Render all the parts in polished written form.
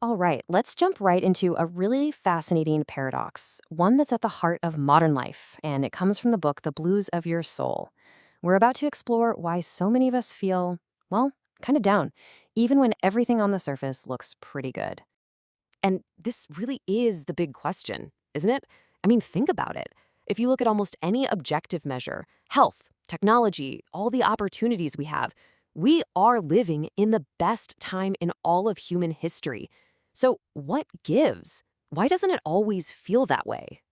All right, let's jump right into a really fascinating paradox, one that's at the heart of modern life, and it comes from the book The Blues of Your Soul. We're about to explore why so many of us feel, well, kind of down, even when everything on the surface looks pretty good. And this really is the big question, isn't it? I mean, think about it. If you look at almost any objective measure, health, technology, all the opportunities we are living in the best time in all of human history. So, what gives? Why doesn't it always feel that way?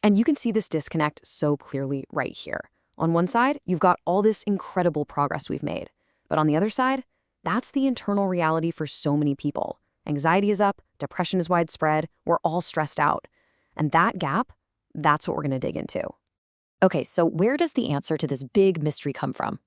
And you can see this disconnect so clearly right here. On one side, you've got all this incredible progress we've made. But on the other side, that's the internal reality for so many people. Anxiety is up, depression is widespread, we're all stressed out. And that gap, that's what we're going to dig into. Okay, so where does the answer to this big mystery come from?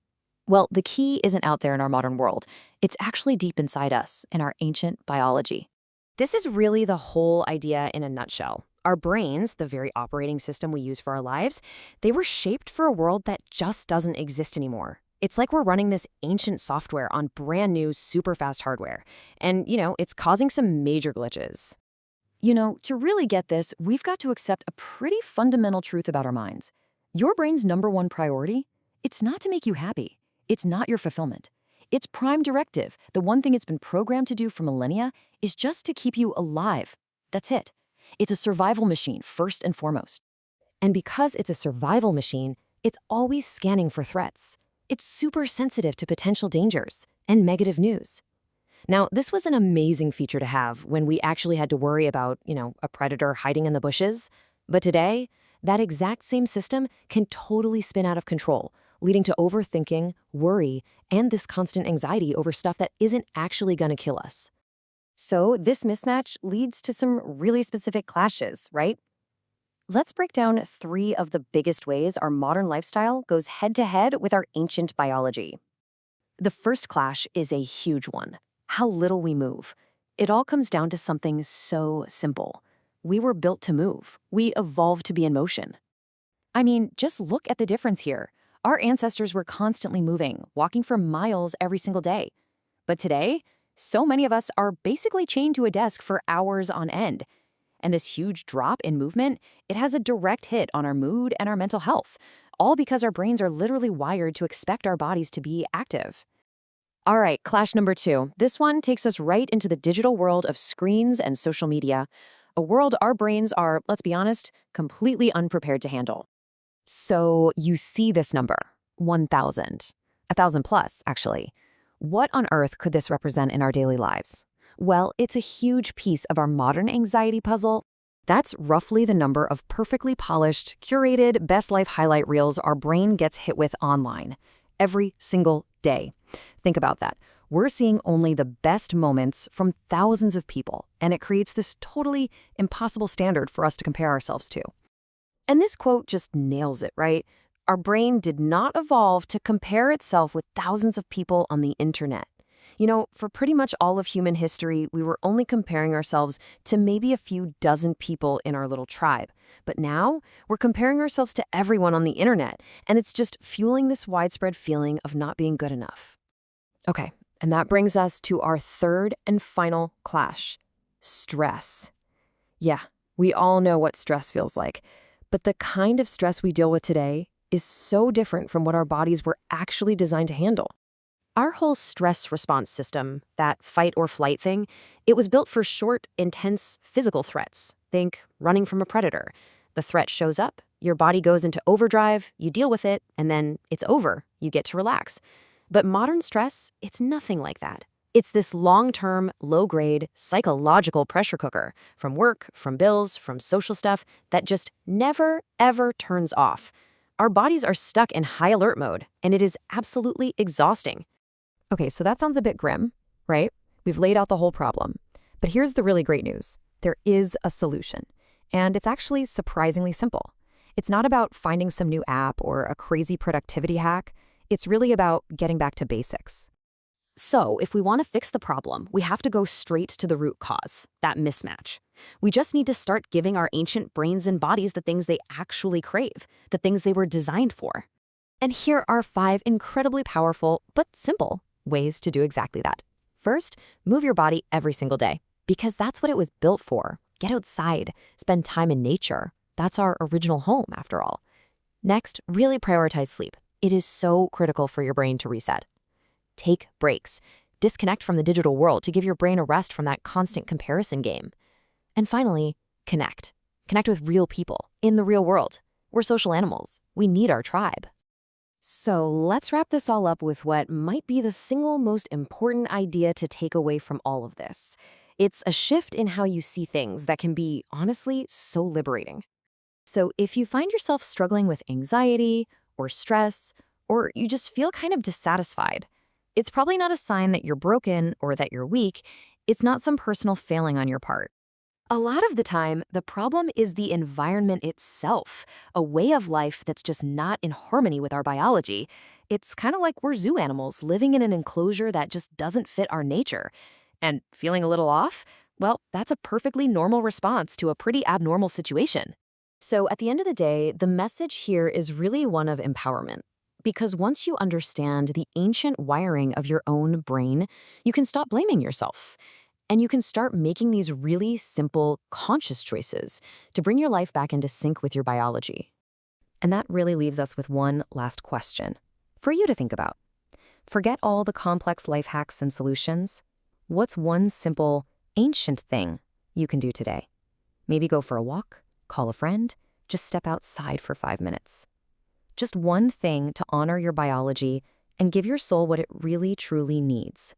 Well, the key isn't out there in our modern world. It's actually deep inside us, in our ancient biology. This is really the whole idea in a nutshell. Our brains, the very operating system we use for our lives, they were shaped for a world that just doesn't exist anymore. It's like we're running this ancient software on brand new, super fast hardware. And, it's causing some major glitches. To really get this, we've got to accept a pretty fundamental truth about our minds. Your brain's number one priority, it's not to make you happy. It's not your fulfillment. Its prime directive, the one thing it's been programmed to do for millennia, is just to keep you alive. That's it. It's a survival machine, first and foremost. And because it's a survival machine, it's always scanning for threats. It's super sensitive to potential dangers and negative news. Now, this was an amazing feature to have when we actually had to worry about, a predator hiding in the bushes. But today, that exact same system can totally spin out of control, leading to overthinking, worry, and this constant anxiety over stuff that isn't actually going to kill us. So this mismatch leads to some really specific clashes, right? Let's break down 3 of the biggest ways our modern lifestyle goes head-to-head with our ancient biology. The first clash is a huge one: how little we move. It all comes down to something so simple. We were built to move. We evolved to be in motion. I mean, just look at the difference here. Our ancestors were constantly moving, walking for miles every single day. But today, so many of us are basically chained to a desk for hours on end. And this huge drop in movement, it has a direct hit on our mood and our mental health, all because our brains are literally wired to expect our bodies to be active. All right, clash number 2. This one takes us right into the digital world of screens and social media, a world our brains are, let's be honest, completely unprepared to handle. So you see this number, 1,000. 1,000 plus, actually. What on earth could this represent in our daily lives? Well, it's a huge piece of our modern anxiety puzzle. That's roughly the number of perfectly polished, curated, best life highlight reels our brain gets hit with online every single day. Think about that. We're seeing only the best moments from thousands of people, and it creates this totally impossible standard for us to compare ourselves to. And this quote just nails it, right? Our brain did not evolve to compare itself with thousands of people on the internet. For pretty much all of human history, we were only comparing ourselves to maybe a few dozen people in our little tribe. But now, we're comparing ourselves to everyone on the internet, and it's just fueling this widespread feeling of not being good enough. Okay, and that brings us to our third and final clash: stress. Yeah, we all know what stress feels like, but the kind of stress we deal with today is so different from what our bodies were actually designed to handle. Our whole stress response system, that fight or flight thing, it was built for short, intense physical threats. Think running from a predator. The threat shows up, your body goes into overdrive, you deal with it, and then it's over. You get to relax. But modern stress, it's nothing like that. It's this long-term, low-grade, psychological pressure cooker from work, from bills, from social stuff that just never, ever turns off. Our bodies are stuck in high alert mode, and it is absolutely exhausting. Okay, so that sounds a bit grim, right? We've laid out the whole problem. But here's the really great news. There is a solution, and it's actually surprisingly simple. It's not about finding some new app or a crazy productivity hack. It's really about getting back to basics. So if we want to fix the problem, we have to go straight to the root cause, that mismatch. We just need to start giving our ancient brains and bodies the things they actually crave, the things they were designed for. And here are 5 incredibly powerful, but simple, ways to do exactly that. First, move your body every single day. because that's what it was built for. Get outside, spend time in nature. That's our original home, after all. Next, really prioritize sleep. It is so critical for your brain to reset. Take breaks. Disconnect from the digital world to give your brain a rest from that constant comparison game. And finally, connect. Connect with real people in the real world. We're social animals. We need our tribe. So let's wrap this all up with what might be the single most important idea to take away from all of this. It's a shift in how you see things that can be, honestly, so liberating. So if you find yourself struggling with anxiety or stress, or you just feel kind of dissatisfied, it's probably not a sign that you're broken or that you're weak. It's not some personal failing on your part. A lot of the time, the problem is the environment itself, a way of life that's just not in harmony with our biology. It's kind of like we're zoo animals living in an enclosure that just doesn't fit our nature. And feeling a little off? Well, that's a perfectly normal response to a pretty abnormal situation. So at the end of the day, the message here is really one of empowerment. Because once you understand the ancient wiring of your own brain, you can stop blaming yourself. And you can start making these really simple, conscious choices to bring your life back into sync with your biology. And that really leaves us with one last question for you to think about. Forget all the complex life hacks and solutions. What's one simple, ancient thing you can do today? Maybe go for a walk, call a friend, just step outside for 5 minutes. Just one thing to honor your biology and give your soul what it really, truly needs.